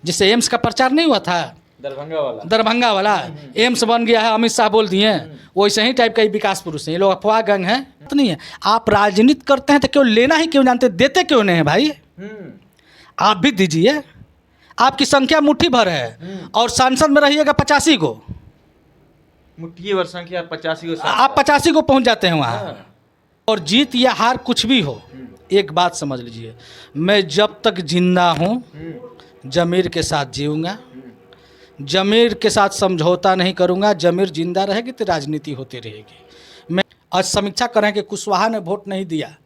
जिससे एम्स का प्रचार नहीं हुआ था, दरभंगा वाला एम्स बन गया है, अमित शाह बोल दिए, वैसे ही टाइप का ही विकास पुरुष है ये लोग, अफवाह गंग है तो नहीं है। आप राजनीति करते हैं तो क्यों लेना ही क्यों जानते, देते क्यों नहीं है भाई? आप भी दीजिए, आपकी संख्या मुट्ठी भर है और सांसद में रहिएगा 85 को, मुट्ठी भर संख्या 85 को, आप 85 को पहुंच जाते हैं वहाँ। और जीत या हार कुछ भी हो, एक बात समझ लीजिए, मैं जब तक जिंदा हूँ जमीर के साथ जीऊँगा, जमीर के साथ समझौता नहीं करूँगा। जमीर जिंदा रहेगी तो राजनीति होती रहेगी। मैं आज समीक्षा करें कि कुशवाहा ने वोट नहीं दिया।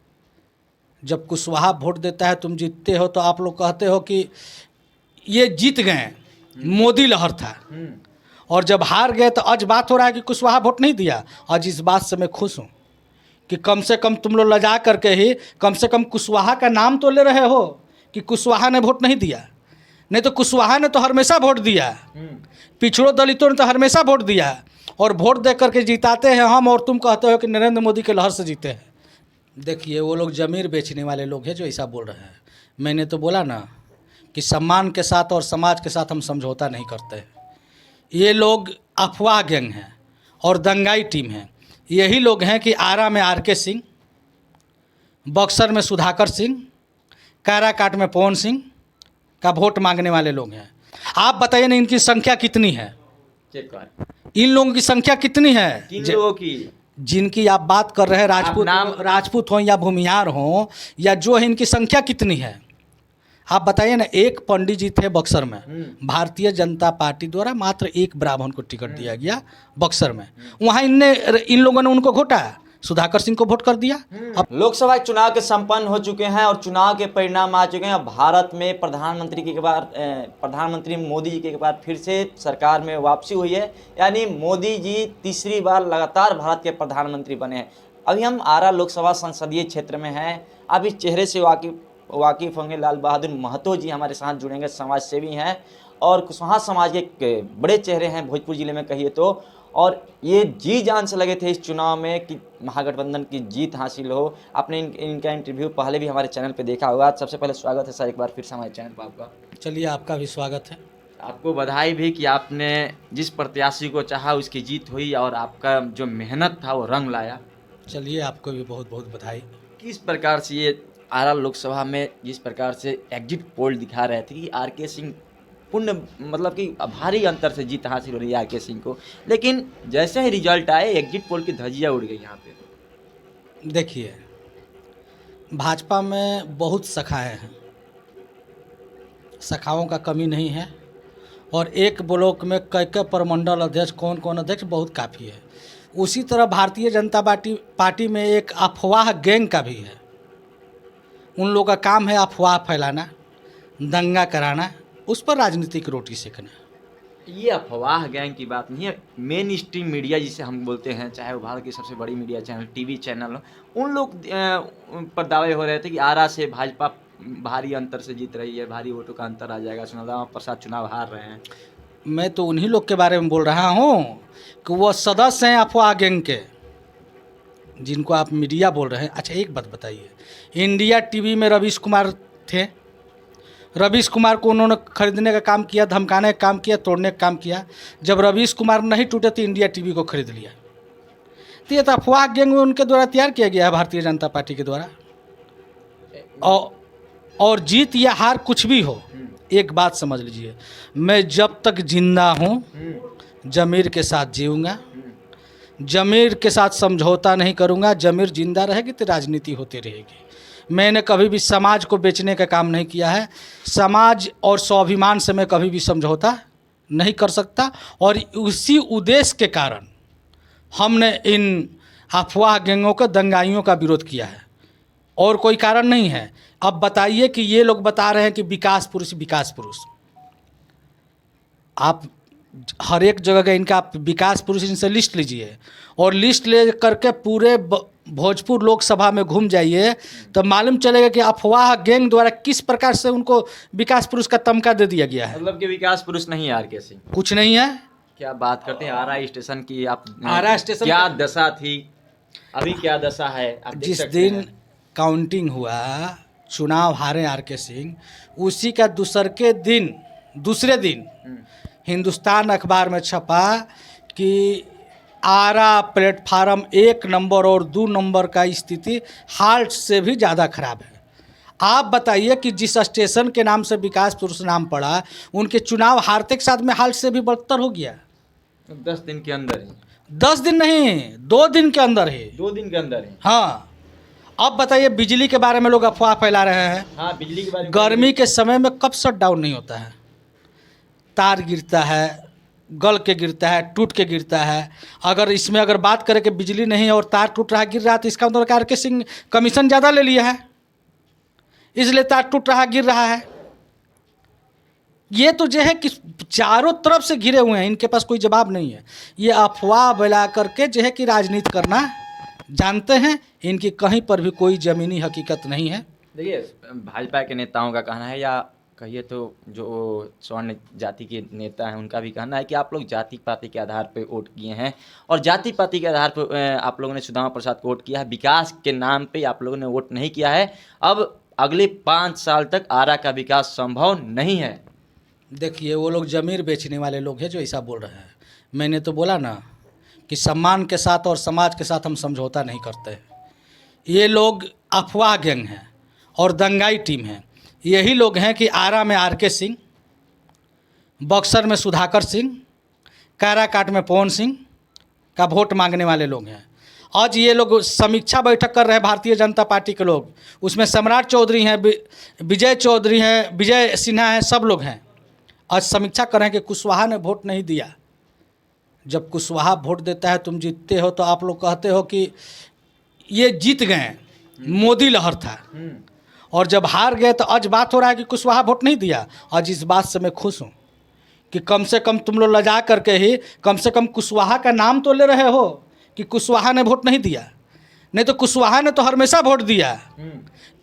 जब कुशवाहा वोट देता है तुम जीतते हो तो आप लोग कहते हो कि ये जीत गए, मोदी लहर था। और जब हार गए तो आज बात हो रहा है कि कुशवाहा वोट नहीं दिया। आज इस बात से मैं खुश हूँ कि कम से कम तुम लोग लजा करके ही कम से कम कुशवाहा का नाम तो ले रहे हो कि कुशवाहा ने वोट नहीं दिया। नहीं तो कुशवाहा ने तो हमेशा वोट दिया, पिछड़ों दलितों ने तो हमेशा वोट दिया, और वोट दे करके जिताते हैं हम, और तुम कहते हो कि नरेंद्र मोदी के लहर से जीते हैं। देखिए वो लोग जमीर बेचने वाले लोग हैं जो ऐसा बोल रहे हैं। मैंने तो बोला ना कि सम्मान के साथ और समाज के साथ हम समझौता नहीं करते हैं। ये लोग अफवाह गैंग हैं और दंगाई टीम है। यही लोग हैं कि आरा में आर.के. सिंह, बक्सर में सुधाकर सिंह, काराकाट में पवन सिंह का वोट मांगने वाले लोग हैं। आप बताइए ना इनकी संख्या कितनी है? इन लोगों की संख्या कितनी है? किन लोगों की? जिनकी आप बात कर रहे हैं, राजपूत हो या भूमिहार हो या जो है, इनकी संख्या कितनी है आप बताइए ना। एक पंडित जी थे बक्सर में, भारतीय जनता पार्टी द्वारा मात्र एक ब्राह्मण को टिकट दिया गया बक्सर में, वहाँ इन लोगों ने उनको घोटा, सुधाकर सिंह को वोट कर दिया। अब लोकसभा चुनाव के संपन्न हो चुके हैं और चुनाव के परिणाम आ चुके हैं। अब भारत में प्रधानमंत्री मोदी जी के बाद फिर से सरकार में वापसी हुई है, यानी मोदी जी तीसरी बार लगातार भारत के प्रधानमंत्री बने हैं। अभी हम आरा लोकसभा संसदीय क्षेत्र में हैं। अब इस चेहरे से वाकिफ होंगे। लाल बहादुर महतो जी हमारे साथ जुड़ेंगे, समाज सेवी हैं और कुशवाहा समाज के बड़े चेहरे हैं भोजपुर जिले में कहिए तो, और ये जी जान से लगे थे इस चुनाव में कि महागठबंधन की जीत हासिल हो। आपने इनका इंटरव्यू पहले भी हमारे चैनल पे देखा होगा। सबसे पहले स्वागत है सर एक बार फिर से हमारे चैनल पर आपका। चलिए आपका भी स्वागत है। आपको बधाई भी कि आपने जिस प्रत्याशी को चाहा उसकी जीत हुई और आपका जो मेहनत था वो रंग लाया। चलिए आपको भी बहुत बहुत बधाई। किस प्रकार से ये आरा लोकसभा में जिस प्रकार से एग्जिट पोल दिखा रहे थे कि आर.के. सिंह पूर्ण मतलब कि भारी अंतर से जीत हासिल हो रही है आर.के. सिंह को, लेकिन जैसे ही रिजल्ट आए एग्जिट पोल की धज्जियां उड़ गई यहाँ पे। देखिए भाजपा में बहुत शाखाएं हैं, शाखाओं का कमी नहीं है, और एक ब्लॉक में कई प्रमंडल अध्यक्ष कौन कौन अध्यक्ष बहुत काफ़ी है। उसी तरह भारतीय जनता पार्टी में एक अफवाह गैंग का भी है। उन लोगों का काम है अफवाह फैलाना, दंगा कराना, उस पर राजनीतिक रोटी सेकना। ये अफवाह गैंग की बात नहीं है। मेन स्ट्रीम मीडिया जिसे हम बोलते हैं, चाहे वो भारत की सबसे बड़ी मीडिया चैनल टीवी चैनल हो, उन लोग पर दावे हो रहे थे कि आरा से भाजपा भारी अंतर से जीत रही है, भारी वोटों का अंतर आ जाएगा, सुनील प्रसाद चुनाव हार रहे हैं। मैं तो उन्हीं लोग के बारे में बोल रहा हूँ कि वो सदस्य हैं अफवाह गैंग के, जिनको आप मीडिया बोल रहे हैं। अच्छा एक बात बताइए, इंडिया टीवी में रवीश कुमार थे, रवीश कुमार को उन्होंने खरीदने का काम किया, धमकाने का काम किया, तोड़ने का काम किया। जब रवीश कुमार नहीं टूटे तो इंडिया टीवी को खरीद लिया। तो ये तो अफवाह गैंग में उनके द्वारा तैयार किया गया है भारतीय जनता पार्टी के द्वारा। और जीत या हार कुछ भी हो, एक बात समझ लीजिए, मैं जब तक जिंदा हूँ जमीर के साथ जीऊँगा, जमीर के साथ समझौता नहीं करूँगा। जमीर जिंदा रहेगी तो राजनीति होती रहेगी। मैंने कभी भी समाज को बेचने का काम नहीं किया है। समाज और स्वाभिमान से मैं कभी भी समझौता नहीं कर सकता, और उसी उद्देश्य के कारण हमने इन अफवाह गैंगों के दंगाइयों का विरोध किया है, और कोई कारण नहीं है। अब बताइए कि ये लोग बता रहे हैं कि विकास पुरुष विकास पुरुष, आप हर एक जगह का इनका आप विकास पुरुष इनसे लिस्ट लीजिए, और लिस्ट ले करके पूरे भोजपुर लोकसभा में घूम जाइए तो मालूम चलेगा कि अफवाह गैंग द्वारा किस प्रकार से उनको विकास पुरुष का तमगा दे दिया गया है। मतलब कि विकास पुरुष नहीं है आर.के. सिंह, कुछ नहीं है। क्या बात करते हैं आरा स्टेशन की आप? आरा स्टेशन क्या दशा थी, अभी क्या दशा है? आप जिस दिन काउंटिंग हुआ, चुनाव हारे आर.के. सिंह, उसी का दूसर के दिन दूसरे दिन हिंदुस्तान अखबार में छपा कि आरा प्लेटफार्म 1 नंबर और 2 नंबर का स्थिति हाल्ट से भी ज़्यादा खराब है। आप बताइए कि जिस स्टेशन के नाम से विकास पुरुष नाम पड़ा, उनके चुनाव हारते के साथ में हाल्ट से भी बदतर हो गया। 10 दिन के अंदर ही, 10 दिन नहीं, 2 दिन के अंदर ही। 2 दिन के अंदर ही। हाँ, अब बताइए बिजली के बारे में लोग अफवाह फैला रहे हैं। हाँ, बिजली के बारे में। गर्मी के समय में कब शट डाउन नहीं होता है? तार गिरता है, गल के गिरता है, टूट के गिरता है। अगर इसमें अगर बात करें कि बिजली नहीं है और तार टूट रहा है, गिर रहा है, तो इसका मतलब आर.के. सिंह कमीशन ज़्यादा ले लिया है, इसलिए तार टूट रहा, गिर रहा है। ये तो जो है कि चारों तरफ से घिरे हुए हैं, इनके पास कोई जवाब नहीं है। ये अफवाह फैला करके जो है कि राजनीति करना जानते हैं, इनकी कहीं पर भी कोई ज़मीनी हकीकत नहीं है। देखिए, भाजपा के नेताओं का कहना है, या कहिए तो जो स्वर्ण जाति के नेता हैं उनका भी कहना है कि आप लोग जाति पाति के आधार पर वोट किए हैं, और जाति पाति के आधार पर आप लोगों ने सुदामा प्रसाद को वोट किया है, विकास के नाम पे आप लोगों ने वोट नहीं किया है। अब अगले 5 साल तक आरा का विकास संभव नहीं है। देखिए, वो लोग ज़मीर बेचने वाले लोग हैं जो ऐसा बोल रहे हैं। मैंने तो बोला ना कि सम्मान के साथ और समाज के साथ हम समझौता नहीं करते। ये लोग अफवाह गैंग हैं और दंगाई टीम है। यही लोग हैं कि आरा में आर.के. सिंह, बक्सर में सुधाकर सिंह, काराकाट में पवन सिंह का वोट मांगने वाले लोग हैं। आज ये लोग समीक्षा बैठक कर रहे हैं, भारतीय जनता पार्टी के लोग, उसमें सम्राट चौधरी हैं, विजय चौधरी हैं, विजय सिन्हा हैं, सब लोग हैं। आज समीक्षा कर रहे हैं कि कुशवाहा ने वोट नहीं दिया। जब कुशवाहा वोट देता है, तुम जीतते हो, तो आप लोग कहते हो कि ये जीत गए, मोदी लहर था। और जब हार गए तो आज बात हो रहा है कि कुशवाहा वोट नहीं दिया। आज इस बात से मैं खुश हूँ कि कम से कम तुम लोग लजा करके ही कम से कम कुशवाहा का नाम तो ले रहे हो कि कुशवाहा ने वोट नहीं दिया। नहीं तो कुशवाहा ने तो हमेशा वोट दिया,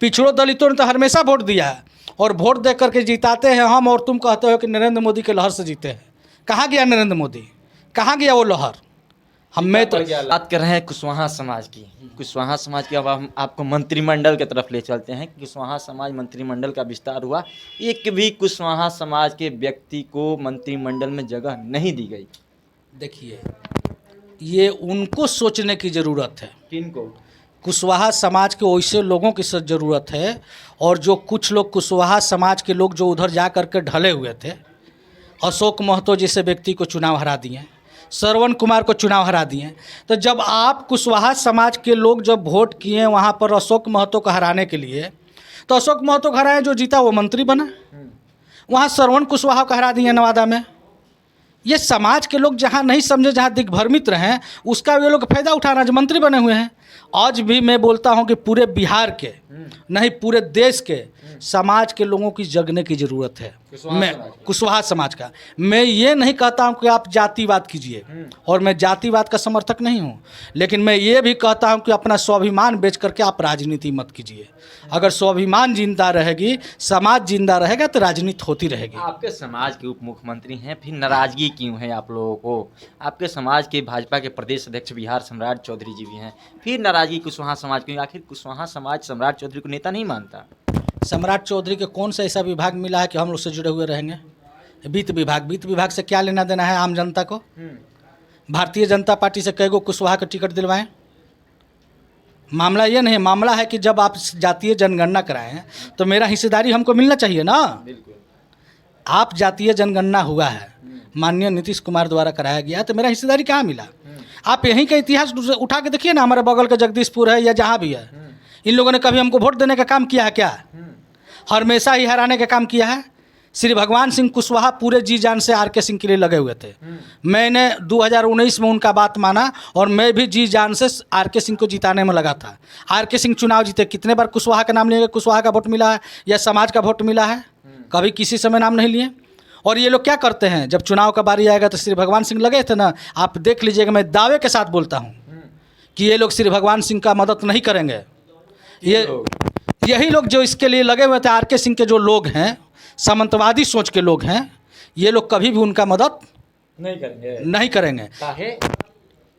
पिछड़ों दलितों ने तो हमेशा वोट दिया, और वोट दे करके जिताते हैं हम, और तुम कहते हो कि नरेंद्र मोदी के लहर से जीते हैं। कहाँ गया नरेंद्र मोदी? कहाँ गया वो लहर? मैं तो बात कर रहे हैं कुशवाहा समाज की। कुशवाहा समाज की अब हम आपको मंत्रिमंडल की तरफ ले चलते हैं। कुशवाहा समाज मंत्रिमंडल का विस्तार हुआ, एक भी कुशवाहा समाज के व्यक्ति को मंत्रिमंडल में जगह नहीं दी गई। देखिए, ये उनको सोचने की ज़रूरत है। किनको? कुशवाहा समाज के वैसे लोगों की ज़रूरत है। और जो कुछ लोग कुशवाहा समाज के लोग जो उधर जा कर के ढले हुए थे, अशोक महतो जैसे व्यक्ति को चुनाव हरा दिए, श्रवण कुमार को चुनाव हरा दिए। तो जब आप कुशवाहा समाज के लोग जब वोट किए वहाँ पर अशोक महतो को हराने के लिए, तो अशोक महतो को हराए, जो जीता वो मंत्री बना। वहाँ श्रवण कुशवाहा को हरा दिए नवादा में। ये समाज के लोग जहाँ नहीं समझे, जहाँ दिग्भ्रमित रहें, उसका वे लोग फ़ायदा उठाना, जो मंत्री बने हुए हैं। आज भी मैं बोलता हूँ कि पूरे बिहार के नहीं, पूरे देश के समाज के लोगों की जगने की ज़रूरत है। मैं कुशवाहा समाज का, मैं ये नहीं कहता हूँ कि आप जातिवाद कीजिए, और मैं जातिवाद का समर्थक नहीं हूँ, लेकिन मैं ये भी कहता हूँ कि अपना स्वाभिमान बेच करके आप राजनीति मत कीजिए। अगर स्वाभिमान जिंदा रहेगी, समाज जिंदा रहेगा, तो राजनीति होती रहेगी। आपके समाज के उप मुख्यमंत्री हैं, फिर नाराजगी क्यों है आप लोगों को? आपके समाज के भाजपा के प्रदेश अध्यक्ष बिहार सम्राट चौधरी जी भी हैं, फिर नाराजगी कुशवाहा समाज क्यों? आखिर कुशवाहा समाज सम्राट चौधरी को नेता नहीं मानता? सम्राट चौधरी के कौन सा ऐसा विभाग मिला है कि हम लोग से जुड़े हुए रहेंगे? वित्त विभाग, वित्त विभाग से क्या लेना देना है आम जनता को? भारतीय जनता पार्टी से कई गो कुशवाहा का टिकट दिलवाएं? मामला ये नहीं, मामला है कि जब आप जातीय जनगणना कराएं तो मेरा हिस्सेदारी हमको मिलना चाहिए ना। बिल्कुल। आप जातीय जनगणना हुआ है, माननीय नीतीश कुमार द्वारा कराया गया, तो मेरा हिस्सेदारी कहाँ मिला? आप यहीं का इतिहास उठा के देखिए ना, हमारे बगल का जगदीशपुर है या जहाँ भी है, इन लोगों ने कभी हमको वोट देने का काम किया है क्या? हमेशा ही हराने का काम किया है। श्री भगवान सिंह कुशवाहा पूरे जी जान से आर.के. सिंह के लिए लगे हुए थे। मैंने 2019 में उनका बात माना, और मैं भी जी जान से आर.के. सिंह को जिताने में लगा था। आर.के. सिंह चुनाव जीते, कितने बार कुशवाहा का नाम लिए, कुशवाहा का वोट मिला है या समाज का वोट मिला है? कभी किसी समय नाम नहीं लिए। और ये लोग क्या करते हैं, जब चुनाव का बारी आएगा तो श्री भगवान सिंह लगे थे ना, आप देख लीजिएगा, मैं दावे के साथ बोलता हूँ कि ये लोग श्री भगवान सिंह का मदद नहीं करेंगे। यही लोग जो इसके लिए लगे हुए थे, आर.के. सिंह के जो लोग हैं, सामंतवादी सोच के लोग हैं, ये लोग कभी भी उनका मदद नहीं करेंगे।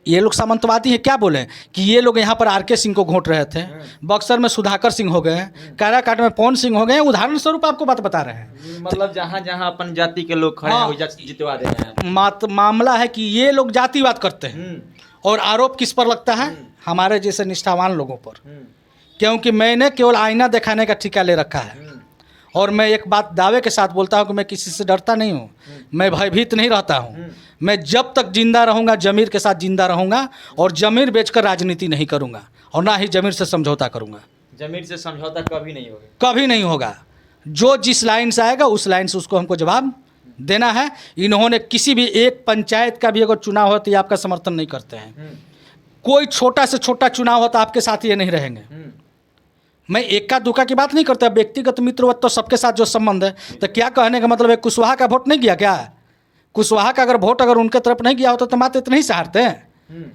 ये लोग सामंतवादी हैं, क्या बोले कि ये लोग यहाँ पर आर.के. सिंह को घोट रहे थे, बक्सर में सुधाकर सिंह हो गए, काराकाट में पवन सिंह हो गए। उदाहरण स्वरूप आपको बात बता रहे हैं। मतलब जहाँ जहाँ अपन जाति के लोग खड़े हैं वो जितवा दे रहे हैं। मामला है कि ये लोग जातिवाद करते हैं और आरोप किस पर लगता है? हमारे जैसे निष्ठावान लोगों पर, क्योंकि मैंने केवल आईना दिखाने का ठेका ले रखा है। और मैं एक बात दावे के साथ बोलता हूँ कि मैं किसी से डरता नहीं हूँ, मैं भयभीत नहीं रहता हूँ। मैं जब तक जिंदा रहूँगा ज़मीर के साथ जिंदा रहूँगा और ज़मीर बेचकर राजनीति नहीं करूँगा और ना ही ज़मीर से समझौता करूँगा। ज़मीर से समझौता कभी नहीं होगा, कभी नहीं होगा। जो जिस लाइन से आएगा उस लाइन से उसको हमको जवाब देना है। इन्होंने किसी भी एक पंचायत का भी अगर चुनाव हो तो ये आपका समर्थन नहीं करते हैं। कोई छोटा से छोटा चुनाव हो तो आपके साथ ये नहीं रहेंगे। मैं एक्का दुक्का की बात नहीं करता, व्यक्तिगत मित्रवत तो सबके साथ जो संबंध है। तो क्या कहने का मतलब है, कुशवाहा का वोट नहीं गया क्या? कुशवाहा का अगर वोट अगर उनके तरफ नहीं गया होता तो मात्र इतना ही से हारते हैं।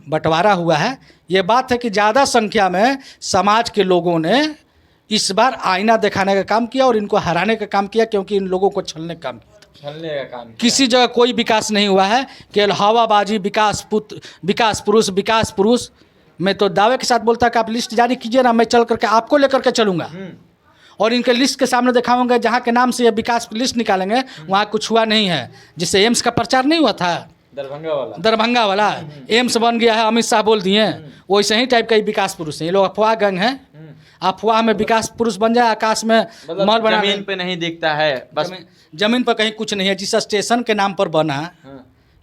बंटवारा हुआ है। ये बात है कि ज़्यादा संख्या में समाज के लोगों ने इस बार आईना दिखाने का काम किया और इनको हराने का काम किया, क्योंकि इन लोगों को छलने का काम किया। छलने का काम किया। किसी जगह कोई विकास नहीं हुआ है, केवल हवाबाजी, विकास पुरुष। मैं तो दावे के साथ बोलता कि आप लिस्ट जारी कीजिए ना, मैं चल करके आपको लेकर के चलूँगा और इनके लिस्ट के सामने दिखाऊंगा। जहाँ के नाम से ये विकास लिस्ट निकालेंगे वहाँ कुछ हुआ नहीं है। जिससे एम्स का प्रचार नहीं हुआ था, दरभंगा वाला एम्स बन गया है, अमित शाह बोल दिए, वैसे ही टाइप का ही विकास पुरुष है ये लोग। अफवाह गंग है, अफवाह में विकास पुरुष बन जाए, आकाश में मॉल बना, जमीन पे नहीं दिखता है, बस जमीन पर कहीं कुछ नहीं है। जिस स्टेशन के नाम पर बना,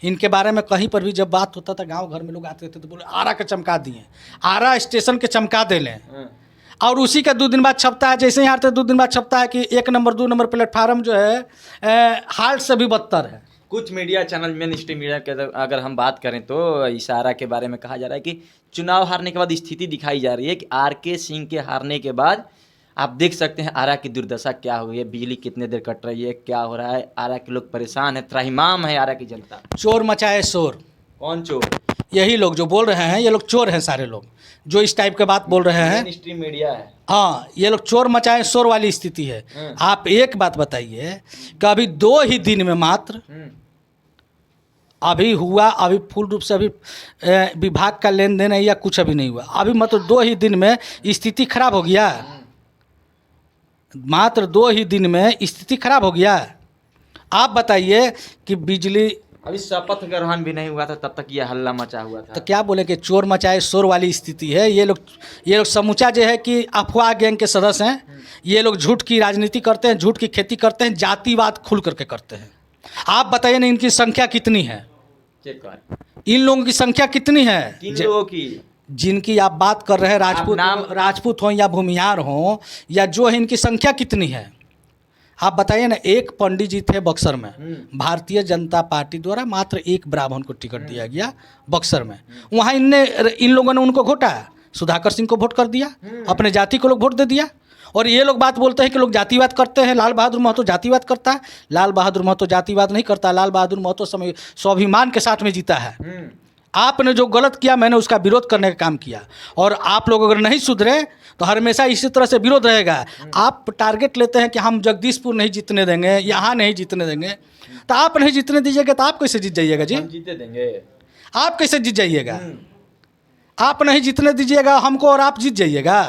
इनके बारे में कहीं पर भी जब बात होता था गांव घर में लोग आते थे तो बोले आरा के चमका दिए, आरा स्टेशन के चमका दे लें। और उसी का 2 दिन बाद छपता है, जैसे ही आते 2 दिन बाद छपता है कि 1 नंबर 2 नंबर प्लेटफार्म जो है हाल से भी बदतर है। कुछ media channel main stream media के अगर हम बात करें तो इशारा के बारे में कहा जा रहा है कि चुनाव हारने के बाद स्थिति दिखाई जा रही है कि आर.के. सिंह के हारने के बाद आप देख सकते हैं आरा की दुर्दशा क्या हुई है, बिजली कितने देर कट रही है, क्या हो रहा है, आरा के लोग परेशान है, त्राहिमाम है आरा की जनता। चोर मचाए शोर। कौन चोर? यही लोग जो बोल रहे हैं, ये लोग चोर हैं। सारे लोग जो इस टाइप के बात बोल रहे हैं, स्ट्रीम मीडिया है। हाँ, ये लोग चोर मचाए शोर वाली स्थिति है। आप एक बात बताइए कि अभी 2 ही दिन में मात्र अभी हुआ, अभी फुल रूप से अभी विभाग का लेन देन है या कुछ अभी नहीं हुआ, अभी मतलब 2 ही दिन में स्थिति खराब हो गया। मात्र 2 ही दिन में स्थिति खराब हो गया। आप बताइए कि बिजली, अभी शपथ ग्रहण भी नहीं हुआ था तब तक ये हल्ला मचा हुआ था। तो क्या बोले कि चोर मचाए शोर वाली स्थिति है। ये लोग समूचा जो है कि अफवाह गैंग के सदस्य हैं। ये लोग झूठ की राजनीति करते हैं, झूठ की खेती करते हैं, जातिवाद खुल करके करते हैं। आप बताइए ना, इनकी संख्या कितनी है? इन लोगों की संख्या कितनी है? किन लोगों की? जिनकी आप बात कर रहे हैं, राजपूत हो या भूमिहार हो या जो है, इनकी संख्या कितनी है? आप बताइए ना। एक पंडित जी थे बक्सर में, भारतीय जनता पार्टी द्वारा मात्र एक ब्राह्मण को टिकट दिया गया बक्सर में। वहाँ इन लोगों ने उनको घोटा, सुधाकर सिंह को वोट कर दिया, अपने जाति को लोग वोट दे दिया। और ये लोग बात बोलते हैं कि लोग जातिवाद करते हैं। लाल बहादुर महतो जातिवाद करता है? लाल बहादुर महतो जातिवाद नहीं करता। लाल बहादुर महतो स्वाभिमान के साथ में जीता है। आपने जो गलत किया, मैंने उसका विरोध करने का काम किया। और आप लोग अगर नहीं सुधरे तो हमेशा इसी तरह से विरोध रहेगा। आप टारगेट लेते हैं कि हम जगदीशपुर नहीं जीतने देंगे, यहाँ नहीं जीतने देंगे। तो आप नहीं जीतने दीजिएगा तो आप कैसे जीत जाइएगा जी? हम जीते देंगे। आप कैसे जीत जाइएगा? आप नहीं जीतने दीजिएगा हमको और आप जीत जाइएगा।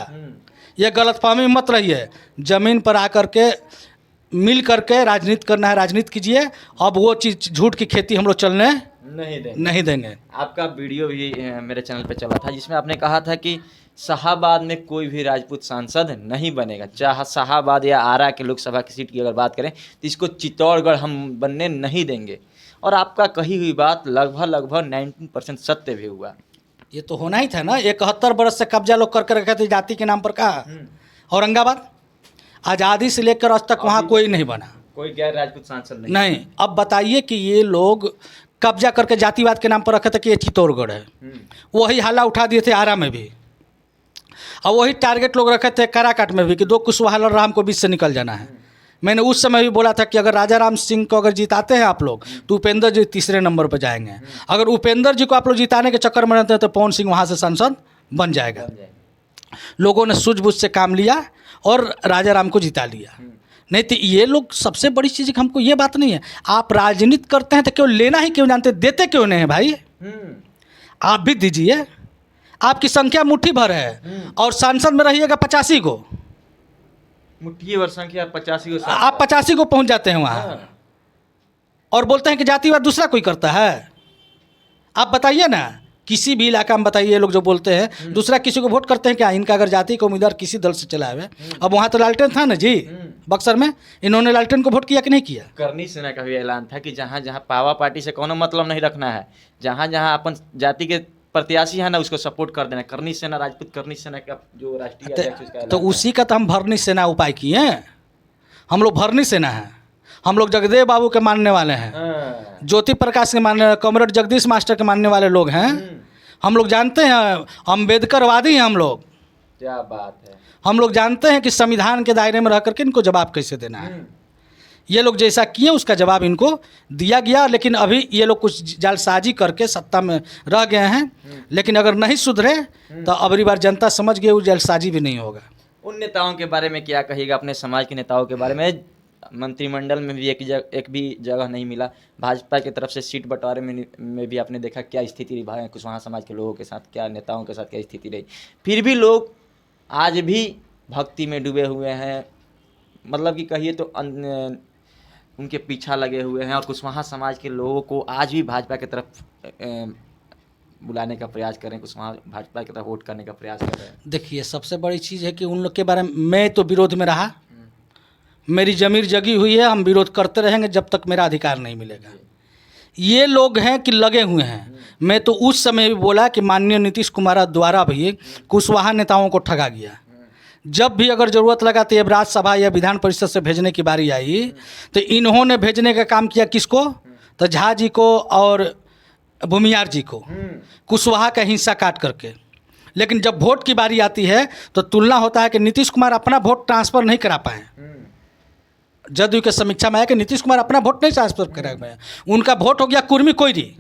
यह गलतफहमी मत रहिए। ज़मीन पर आकर के मिल करके राजनीति करना है, राजनीति कीजिए। अब वो चीज़ झूठ की खेती हम लोग चलने नहीं देंगे। आपका वीडियो भी मेरे चैनल पे चला था जिसमें आपने कहा था कि शाहाबाद में कोई भी राजपूत सांसद नहीं बनेगा। चाहे शाहाबाद या आरा के लोकसभा की सीट की अगर बात करें तो इसको चित्तौड़गढ़ हम बनने नहीं देंगे। और आपका कही हुई बात लगभग 19% सत्य भी हुआ। ये तो होना ही था ना। 71 बरस से कब्जा लोग करके रखे थे जाति के नाम पर। कहा औरंगाबाद आज़ादी से लेकर आज तक वहाँ कोई नहीं बना, कोई गैर राजपूत सांसद नहीं। अब बताइए कि ये लोग कब्जा करके जातिवाद के नाम पर रखे थे कि ये चित्तौड़गढ़ है। वही हल्ला उठा दिए थे आरा में भी, और वही टारगेट लोग रखे थे काराकाट में भी कि 2 कुशवाहा लड़ रहा, हमको बीच से निकल जाना है। मैंने उस समय भी बोला था कि अगर राजा राम सिंह को अगर जिताते हैं आप लोग तो उपेंद्र जी 3रे नंबर पर जाएंगे। अगर उपेंद्र जी को आप लोग जिताने के चक्कर में रहते हैं तो पवन सिंह वहाँ से सांसद बन जाएगा। लोगों ने सूझबूझ से काम लिया और राजा राम को जिता लिया। नहीं तो ये लोग, सबसे बड़ी चीज़ हमको ये बात नहीं है, आप राजनीति करते हैं तो क्यों लेना ही क्यों जानते, देते क्यों नहीं है भाई? आप भी दीजिए, आपकी संख्या मुट्ठी भर है और सांसद में रहिएगा 85 को, मुट्ठी भर संख्या 85 को आप 85 को पहुंच जाते हैं वहाँ और बोलते हैं कि जातिवाद दूसरा कोई करता है। आप बताइए ना, किसी भी इलाका में बताइए, ये लोग जो बोलते हैं दूसरा किसी को वोट करते हैं क्या? इनका अगर जाति का उम्मीदवार किसी दल से चला हुआ, अब वहाँ तो लालटेन था ना जी, बक्सर में इन्होंने लालटेन को वोट किया कि नहीं किया? करनी सेना का भी ऐलान था कि जहाँ जहाँ पावा पार्टी से कोनो मतलब नहीं रखना है, जहाँ जहाँ अपन जाति के प्रत्याशी है ना उसको सपोर्ट कर देना। करनी सेना, राजपूत करनी सेना का जो राष्ट्रीय अध्यक्ष उसका तो ऐलान उसी का तो हम भरनी सेना उपाय किए हैं। हम लोग भरनी सेना है, हम लोग जगदेव बाबू के मानने वाले हैं, था। ज्योति प्रकाश के मानने, कॉमरेड जगदीश मास्टर के मानने वाले लोग हैं। हम लोग जानते हैं, अम्बेडकरवादी हैं हम लोग। क्या बात है। हम लोग जानते हैं कि संविधान के दायरे में रह करके इनको जवाब कैसे देना है। ये लोग जैसा किए उसका जवाब इनको दिया गया, लेकिन अभी ये लोग कुछ जालसाजी करके सत्ता में रह गए हैं। लेकिन अगर नहीं सुधरे तो अगली बार जनता समझ गई, वो जालसाजी भी नहीं होगा। उन नेताओं के बारे में क्या कहिएगा, अपने समाज के नेताओं के बारे में? मंत्रिमंडल में भी एक भी जगह नहीं मिला, भाजपा की तरफ से सीट बंटवारे में भी आपने देखा क्या स्थिति रही कुशवाहा समाज के लोगों के साथ, क्या नेताओं के साथ क्या स्थिति रही। फिर भी लोग आज भी भक्ति में डूबे हुए हैं, मतलब कि कहिए तो उनके पीछा लगे हुए हैं और कुशवाहा समाज के लोगों को आज भी भाजपा की तरफ बुलाने का प्रयास करें, कुशवाहा भाजपा की तरफ वोट करने का प्रयास कर रहे हैं। देखिए, सबसे बड़ी चीज़ है कि उन लोग के बारे में मैं तो विरोध में रहा, मेरी ज़मीर जगी हुई है, हम विरोध करते रहेंगे जब तक मेरा अधिकार नहीं मिलेगा। ये लोग हैं कि लगे हुए हैं। मैं तो उस समय भी बोला कि माननीय नीतीश कुमार द्वारा भी कुशवाहा नेताओं को ठगा गया। जब भी अगर ज़रूरत लगा तो अब राज्यसभा या विधान परिषद से भेजने की बारी आई तो इन्होंने भेजने का काम किया किसको? तो झा जी को और भूमियार जी को, कुशवाहा का हिस्सा काट करके। लेकिन जब वोट की बारी आती है तो तुलना होता है कि नीतीश कुमार अपना वोट ट्रांसफ़र नहीं करा पाए। जदयू के समीक्षा में आया कि नीतीश कुमार अपना वोट नहीं ट्रांसफर करा पाए, उनका वोट हो गया कुर्मी कोयरी,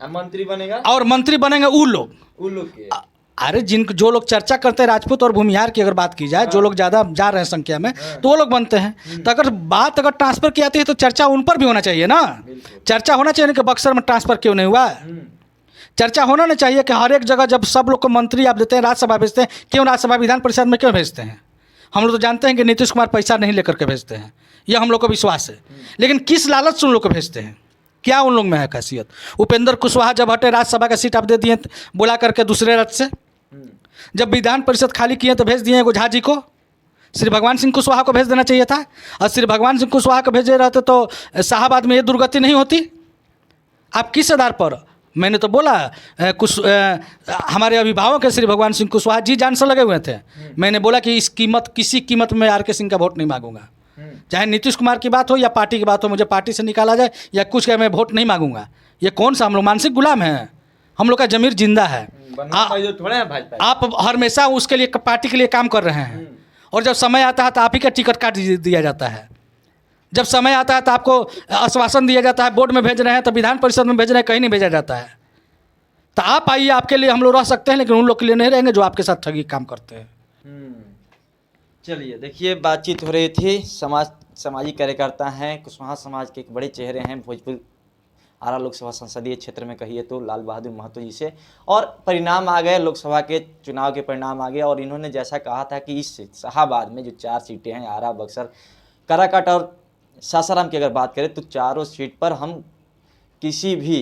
मंत्री बनेगा और मंत्री बनेंगे वो लोग के। अरे जो लोग चर्चा करते हैं राजपूत और भूमिहार की अगर बात की जाए, जो लोग ज़्यादा जा रहे हैं संख्या में, तो वो लोग बनते हैं। तो अगर बात ट्रांसफ़र की आती है तो चर्चा उन पर भी होना चाहिए ना। चर्चा होना चाहिए कि बक्सर में ट्रांसफ़र क्यों नहीं हुआ। चर्चा होना नहीं चाहिए कि हर एक जगह जब सब लोग को मंत्री आप देते हैं, राज्यसभा भेजते हैं, क्यों राज्यसभा विधान परिषद में क्यों भेजते हैं? हम लोग तो जानते हैं कि नीतीश कुमार पैसा नहीं लेकर के भेजते हैं, यह हम लोग को विश्वास है। लेकिन किस लालच से उन लोग को भेजते हैं? क्या उन लोग में है खासियत? उपेंद्र कुशवाहा जब हटे, राज्यसभा का सीट आप दे दिए बुला करके दूसरे राज्य से। जब विधान परिषद खाली किए तो भेज दिए झा जी को, श्री भगवान सिंह कुशवाहा को भेज देना चाहिए था। और श्री भगवान सिंह कुशवाहा को भेजे रहते तो शाहाबाद में ये दुर्गति नहीं होती। आप किस आधार पर? मैंने तो बोला हमारे अभिभावक है श्री भगवान सिंह कुशवाहा जी, जान से लगे हुए थे। मैंने बोला कि किसी कीमत में आर के सिंह का वोट नहीं मांगूंगा, चाहे नीतीश कुमार की बात हो या पार्टी की बात हो, मुझे पार्टी से निकाला जाए या कुछ क्या, मैं वोट नहीं मांगूंगा। ये कौन सा हम लोग मानसिक गुलाम हैं? हम लोग का जमीर जिंदा है। आप हमेशा उसके लिए, पार्टी के लिए काम कर रहे हैं, और जब समय आता है तो आप ही का टिकट काट दिया जाता है। जब समय आता है तो आपको आश्वासन दिया जाता है बोर्ड में भेज रहे हैं, तो विधान परिषद में भेज रहे हैं, कहीं नहीं भेजा जाता है। तो आप आइए, आपके लिए हम लोग रह सकते हैं, लेकिन उन लोग के लिए नहीं रहेंगे जो आपके साथ ठगी काम करते हैं। चलिए, देखिए, बातचीत हो रही थी, सामाजिक कार्यकर्ता हैं, कुशवाहा समाज के एक बड़े चेहरे हैं भोजपुर आरा लोकसभा संसदीय क्षेत्र में कहिए तो लाल बहादुर महतो जी से। और परिणाम आ गए, लोकसभा के चुनाव के परिणाम आ गए, और इन्होंने जैसा कहा था कि इस शाहाबाद में जो 4 सीटें हैं, आरा, बक्सर, काराकाट और सासाराम की अगर बात करें तो चारों सीट पर हम किसी भी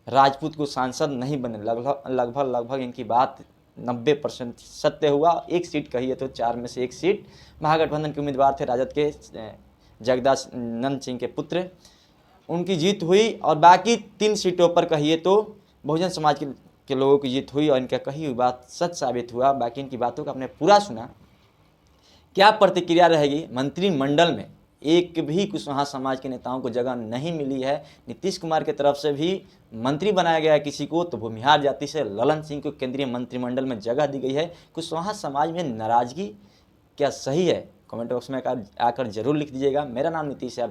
राजपूत को सांसद नहीं बने। लगभग इनकी बात 90% सत्य हुआ। एक सीट कहिए तो 4 में से एक सीट महागठबंधन के उम्मीदवार थे, राजद के जगदानंद सिंह के पुत्र, उनकी जीत हुई। और बाकी 3 सीटों पर कहिए तो बहुजन समाज के लोगों की जीत हुई, और इनका कही हुई बात सच साबित हुआ। बाकी इनकी बातों का आपने पूरा सुना। क्या प्रतिक्रिया रहेगी? मंत्रिमंडल में एक भी कुशवाहा समाज के नेताओं को जगह नहीं मिली है। नीतीश कुमार की तरफ से भी मंत्री बनाया गया है किसी को, तो भूमिहार जाति से ललन सिंह को केंद्रीय मंत्रिमंडल में जगह दी गई है। कुशवाहा समाज में नाराजगी क्या सही है? कमेंट बॉक्स में आकर जरूर लिख दीजिएगा। मेरा नाम नीतीश है।